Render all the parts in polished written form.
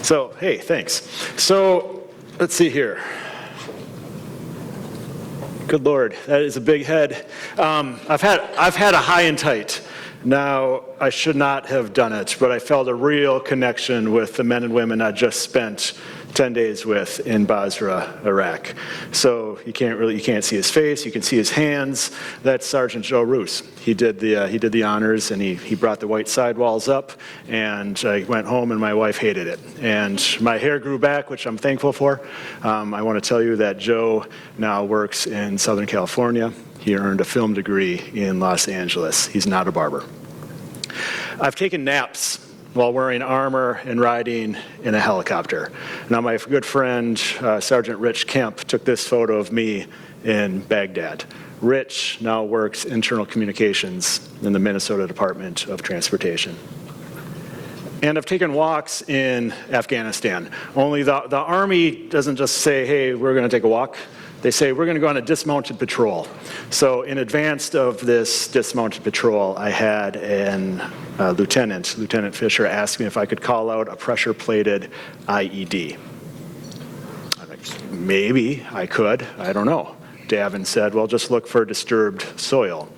So, hey, thanks. So, let's see here. Good Lord, that is a big head. I've had a high and tight. Now, I should not have done it, but I felt a real connection with the men and women I just spent 10 days with in Basra, Iraq. So you can't see his face, you can see his hands. That's Sergeant Joe Roos. He did the honors, and he brought the white sidewalls up, and I went home and my wife hated it. And my hair grew back, which I'm thankful for. I want to tell you that Joe now works in Southern California. He earned a film degree in Los Angeles. He's not a barber. I've taken naps while wearing armor and riding in a helicopter. Now, my good friend, Sergeant Rich Kemp, took this photo of me in Baghdad. Rich now works internal communications in the Minnesota Department of Transportation. And I've taken walks in Afghanistan. Only the Army doesn't just say, hey, we're going to take a walk. They say, we're going to go on a dismounted patrol. So in advance of this dismounted patrol, I had Lieutenant Fisher, ask me if I could call out a pressure-plated IED. I'm like, maybe I could, I don't know. Davin said, well, just look for disturbed soil.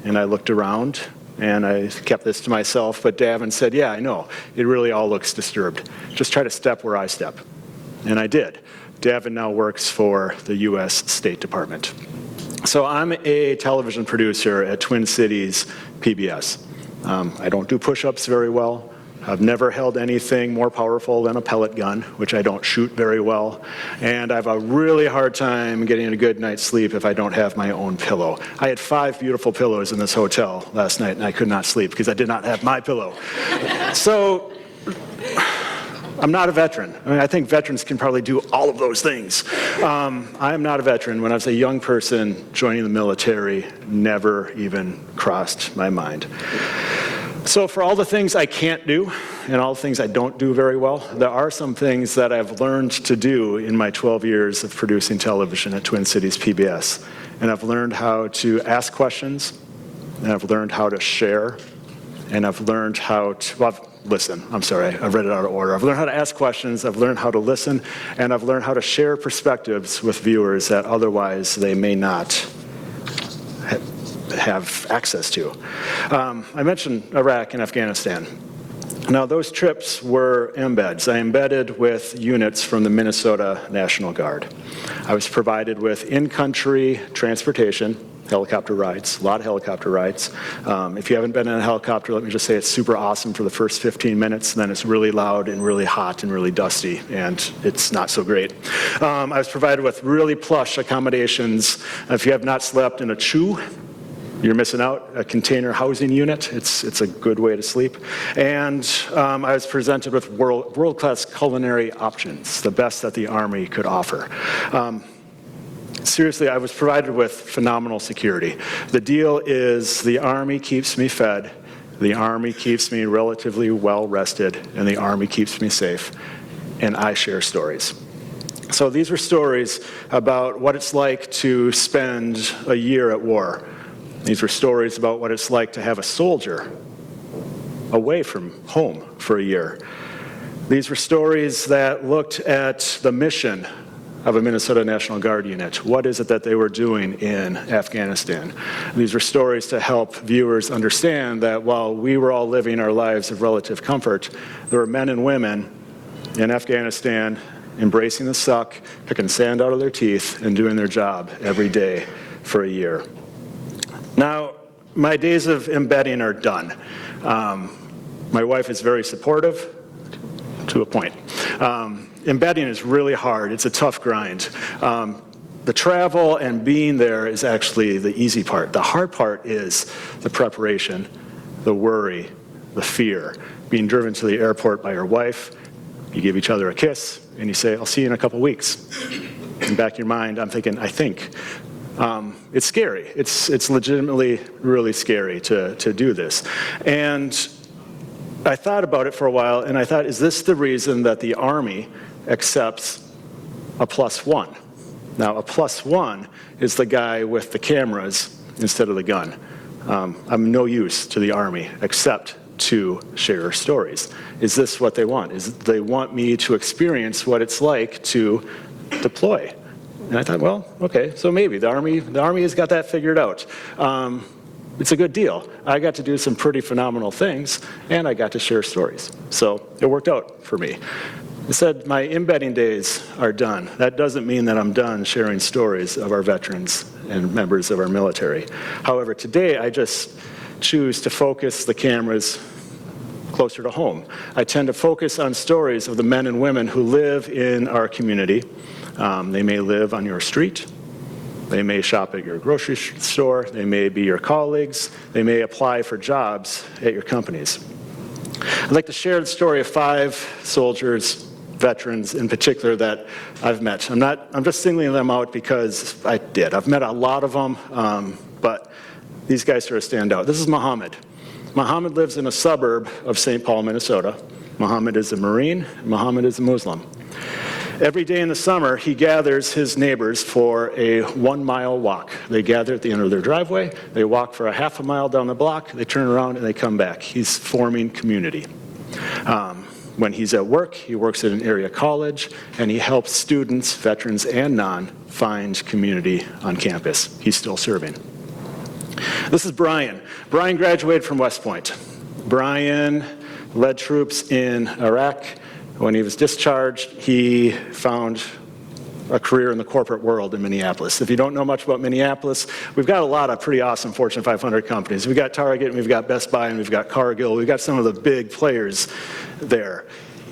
And I looked around, and I kept this to myself, but Davin said, yeah, I know, it really all looks disturbed. Just try to step where I step. And I did. Davin now works for the U.S. State Department. So I'm a television producer at Twin Cities PBS. I don't do push-ups very well. I've never held anything more powerful than a pellet gun, which I don't shoot very well. And I have a really hard time getting a good night's sleep if I don't have my own pillow. I had 5 beautiful pillows in this hotel last night, and I could not sleep because I did not have my pillow. So I'm not a veteran. I mean, I think veterans can probably do all of those things. I am not a veteran. When I was a young person, joining the military never even crossed my mind. So for all the things I can't do and all the things I don't do very well, there are some things that I've learned to do in my 12 years of producing television at Twin Cities PBS. And I've learned how to ask questions, and I've learned how to share, and I've learned how to, listen, I'm sorry, I've read it out of order. I've learned how to ask questions, I've learned how to listen, and I've learned how to share perspectives with viewers that otherwise they may not have access to. I mentioned Iraq and Afghanistan. Now, those trips were embeds. I embedded with units from the Minnesota National Guard. I was provided with in-country transportation, helicopter rides, a lot of helicopter rides. If you haven't been in a helicopter, let me just say it's super awesome for the first 15 minutes, then it's really loud and really hot and really dusty, and it's not so great. I was provided with really plush accommodations. If you have not slept in a CHU, you're missing out. A container housing unit, it's a good way to sleep. And I was presented with world-class culinary options, the best that the Army could offer. Seriously, I was provided with phenomenal security. The deal is the Army keeps me fed, the Army keeps me relatively well rested, and the Army keeps me safe, and I share stories. So these were stories about what it's like to spend a year at war. These were stories about what it's like to have a soldier away from home for a year. These were stories that looked at the mission of a Minnesota National Guard unit. What is it that they were doing in Afghanistan? These were stories to help viewers understand that while we were all living our lives of relative comfort, there were men and women in Afghanistan embracing the suck, picking sand out of their teeth, and doing their job every day for a year. Now, my days of embedding are done. My wife is very supportive, to a point. Embedding is really hard. It's a tough grind. The travel and being there is actually the easy part. The hard part is the preparation, the worry, the fear. Being driven to the airport by your wife, you give each other a kiss, and you say, I'll see you in a couple weeks. In the back of your mind, I'm thinking, I think. It's scary. It's legitimately really scary to do this. And I thought about it for a while, and I thought, is this the reason that the Army accepts a +1? Now, a +1 is the guy with the cameras instead of the gun. I'm no use to the Army, except to share stories. Is this what they want? They want me to experience what it's like to deploy. And I thought, well, okay, so maybe the Army has got that figured out. It's a good deal. I got to do some pretty phenomenal things, and I got to share stories. So it worked out for me. I said my embedding days are done. That doesn't mean that I'm done sharing stories of our veterans and members of our military. However, today I just choose to focus the cameras closer to home. I tend to focus on stories of the men and women who live in our community. They may live on your street. They may shop at your grocery store. They may be your colleagues. They may apply for jobs at your companies. I'd like to share the story of 5 soldiers, veterans in particular, that I've met. I'm just singling them out because I did. I've met a lot of them, but these guys sort of stand out. This is Muhammad. Muhammad lives in a suburb of St. Paul, Minnesota. Muhammad is a Marine. Muhammad is a Muslim. Every day in the summer, he gathers his neighbors for a 1-mile walk. They gather at the end of their driveway, they walk for a half a mile down the block, they turn around and they come back. He's forming community. When he's at work, he works at an area college, and he helps students, veterans and non, find community on campus. He's still serving. This is Brian. Brian graduated from West Point. Brian led troops in Iraq. When he was discharged, he found a career in the corporate world in Minneapolis. If you don't know much about Minneapolis, we've got a lot of pretty awesome Fortune 500 companies. We've got Target, and we've got Best Buy, and we've got Cargill. We've got some of the big players there.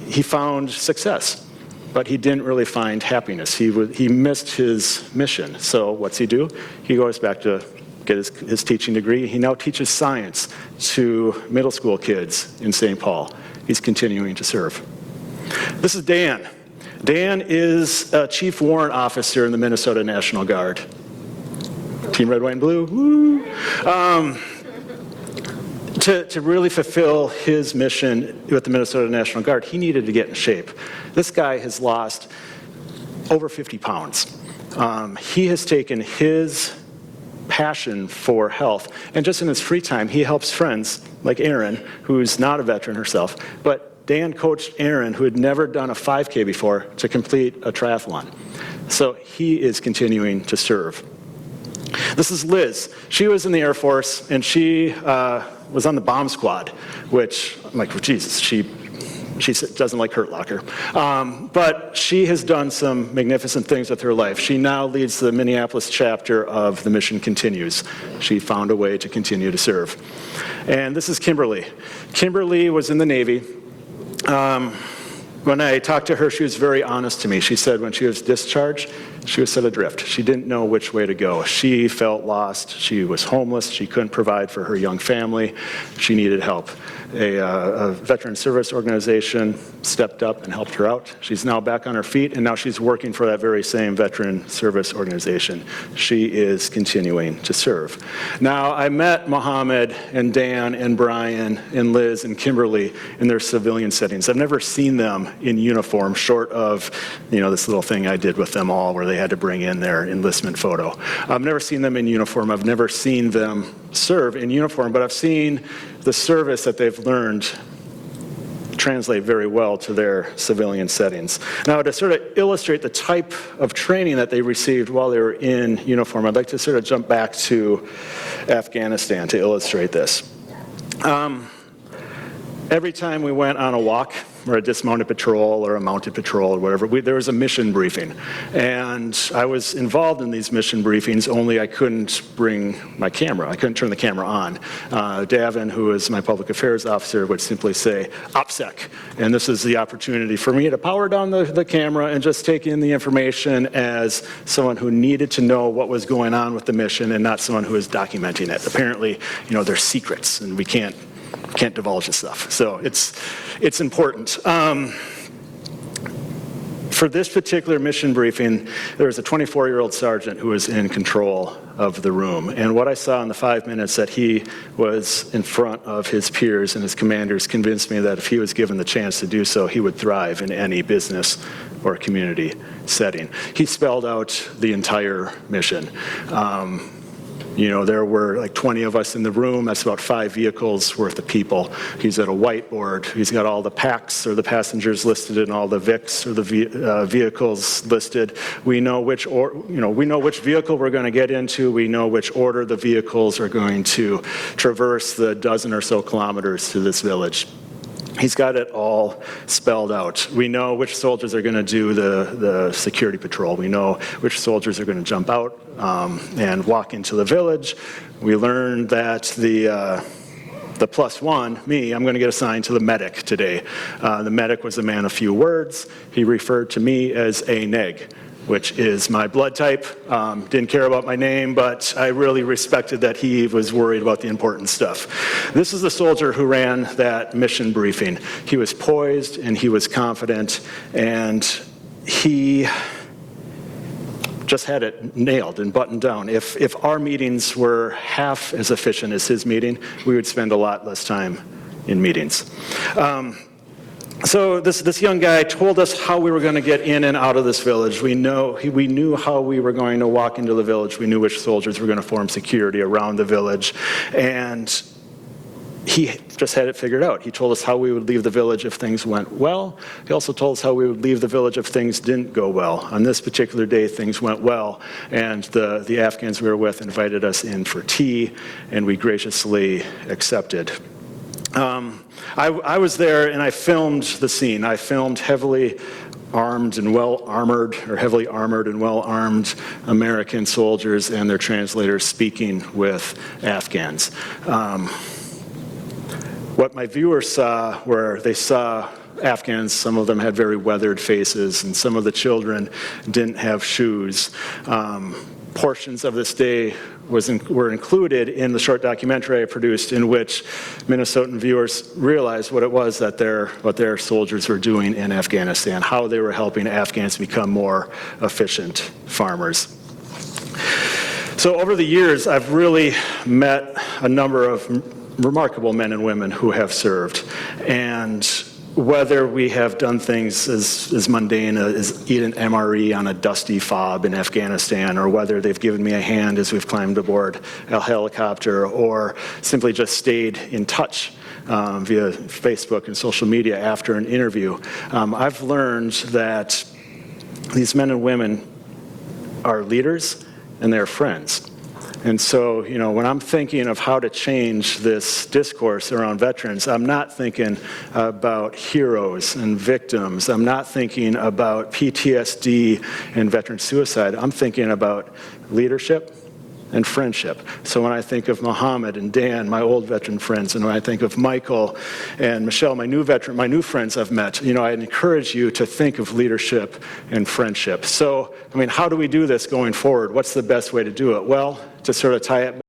He found success, but he didn't really find happiness. He missed his mission. So what's he do? He goes back to get his teaching degree. He now teaches science to middle school kids in St. Paul. He's continuing to serve. This is Dan. Dan is a chief warrant officer in the Minnesota National Guard. Team Red, White, and Blue. Woo! To really fulfill his mission with the Minnesota National Guard, he needed to get in shape. This guy has lost over 50 pounds. He has taken his passion for health, and just in his free time, he helps friends like Erin, who's not a veteran herself, but Dan coached Aaron, who had never done a 5K before, to complete a triathlon. So he is continuing to serve. This is Liz. She was in the Air Force, and she was on the bomb squad, which, I'm like, Jesus, she doesn't like Hurt Locker. But she has done some magnificent things with her life. She now leads the Minneapolis chapter of The Mission Continues. She found a way to continue to serve. And this is Kimberly. Kimberly was in the Navy. When I talked to her, she was very honest to me. She said when she was discharged, she was set adrift. She didn't know which way to go. She felt lost. She was homeless. She couldn't provide for her young family. She needed help. A veteran service organization stepped up and helped her out. She's now back on her feet, and now she's working for that very same veteran service organization. She is continuing to serve. Now, I met Mohammed and Dan and Brian and Liz and Kimberly in their civilian settings. I've never seen them in uniform, short of, this little thing I did with them all where they had to bring in their enlistment photo. I've never seen them in uniform. I've never seen them serve in uniform, but I've seen the service that they've learned translate very well to their civilian settings. Now, to sort of illustrate the type of training that they received while they were in uniform, I'd like to sort of jump back to Afghanistan to illustrate this. Every time we went on a walk, or a dismounted patrol or a mounted patrol or whatever, there was a mission briefing. And I was involved in these mission briefings, only I couldn't bring my camera. I couldn't turn the camera on. Davin, who is my public affairs officer, would simply say, OPSEC. And this is the opportunity for me to power down the camera and just take in the information as someone who needed to know what was going on with the mission and not someone who is documenting it. Apparently, there's secrets and we can't divulge this stuff. So it's important. For this particular mission briefing, there was a 24-year-old sergeant who was in control of the room. And what I saw in the 5 minutes that he was in front of his peers and his commanders convinced me that if he was given the chance to do so, he would thrive in any business or community setting. He spelled out the entire mission. There were like 20 of us in the room. That's about 5 vehicles worth of people. He's at a whiteboard. He's got all the packs or the passengers listed and all the VICs or the vehicles listed. We know which vehicle we're going to get into. We know which order the vehicles are going to traverse the dozen or so kilometers to this village. He's got it all spelled out. We know which soldiers are going to do the security patrol. We know which soldiers are going to jump out and walk into the village. We learned that the +1, me, I'm going to get assigned to the medic today. The medic was a man of few words. He referred to me as a neg, which is my blood type. Didn't care about my name, but I really respected that he was worried about the important stuff. This is the soldier who ran that mission briefing. He was poised and he was confident, and he just had it nailed and buttoned down. If our meetings were half as efficient as his meeting, we would spend a lot less time in meetings. So this young guy told us how we were going to get in and out of this village. We knew how we were going to walk into the village. We knew which soldiers were going to form security around the village. And he just had it figured out. He told us how we would leave the village if things went well. He also told us how we would leave the village if things didn't go well. On this particular day, things went well, and the Afghans we were with invited us in for tea, and we graciously accepted. I was there and I filmed the scene. I filmed heavily armed and well-armored, or heavily armored and well-armed American soldiers and their translators speaking with Afghans. What my viewers saw were they saw Afghans, some of them had very weathered faces, and some of the children didn't have shoes. Portions of this day were included in the short documentary I produced, in which Minnesotan viewers realized what it was that what their soldiers were doing in Afghanistan, how they were helping Afghans become more efficient farmers. So over the years, I've really met a number of remarkable men and women who have served, and whether we have done things as mundane as eat an MRE on a dusty fob in Afghanistan, or whether they've given me a hand as we've climbed aboard a helicopter, or simply just stayed in touch via Facebook and social media after an interview, I've learned that these men and women are leaders and they're friends. And so, when I'm thinking of how to change this discourse around veterans, I'm not thinking about heroes and victims. I'm not thinking about PTSD and veteran suicide. I'm thinking about leadership and friendship. So when I think of Mohammed and Dan, my old veteran friends, and when I think of Michael and Michelle, my new friends I've met, I encourage you to think of leadership and friendship. So, how do we do this going forward? What's the best way to do it? Well, to sort of tie it